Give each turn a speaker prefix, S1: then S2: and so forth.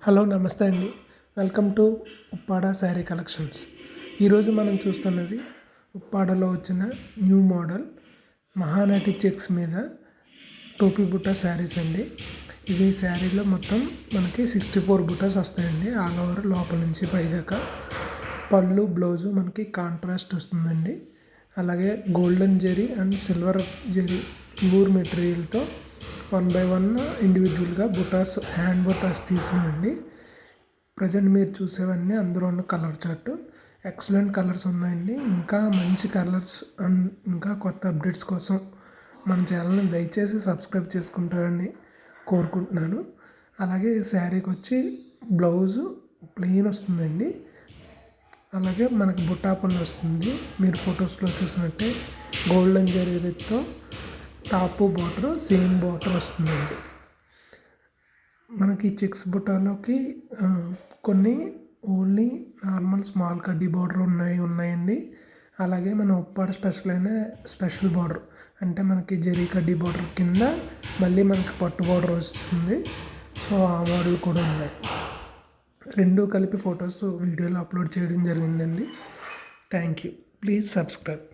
S1: Hello నమస్తే అండి. Welcome to Uppada sari collections. ఈరోజు మనం చూస్తున్నది ఉప్పాడలో వచ్చిన న్యూ మోడల్ మహానటి చెక్స్ మీద టోపీ బుట్ట శారీస్ అండి. ఇవి శారీలో మొత్తం మనకి 64 బుట్టస్ వస్తాయండి. ఆల్ ఓవర్ లోపల నుంచి పైదాకా. పళ్ళు బ్లౌజు మనకి కాంట్రాస్ట్ వస్తుందండి. అలాగే golden zari and silver zari బూర్ మెటీరియల్తో 1 by 1 ఇండివిజువల్గా బుటాస్ హ్యాండ్ బుటాస్ తీసినండి. ప్రజెంట్ మీరు చూసేవన్నీ అందులో ఉన్న కలర్ చార్ట్. ఎక్సలెంట్ కలర్స్ ఉన్నాయండి. ఇంకా మంచి కలర్స్ అండ్ ఇంకా కొత్త అప్డేట్స్ కోసం మన ఛానల్ని దయచేసి సబ్స్క్రైబ్ చేసుకుంటారని కోరుకుంటున్నాను. అలాగే శారీకి వచ్చి బ్లౌజు ప్లెయిన్ వస్తుందండి. అలాగే మనకి బుట్టా పళ్ళు వస్తుంది. మీరు ఫొటోస్లో చూసినట్టే గోల్డెన్ జరీతో టాపు బార్డర్ సేమ్ బార్డర్ వస్తుందండి. మనకి చెక్స్ బుట్టాలోకి కొన్ని ఓన్లీ నార్మల్ స్మాల్ కడ్డీ బార్డర్ ఉన్నాయండి. అలాగే మన ఉప్పాడ స్పెషల్ బార్డర్ అంటే మనకి జరీ కడ్డీ బార్డర్ కింద మళ్ళీ మనకి పట్టు బార్డర్ వస్తుంది. సో ఆ మోడల్ కూడా ఉన్నాయి. రెండు కలిపి ఫొటోస్ వీడియోలో అప్లోడ్ చేయడం జరిగిందండి. Thank you. Please subscribe.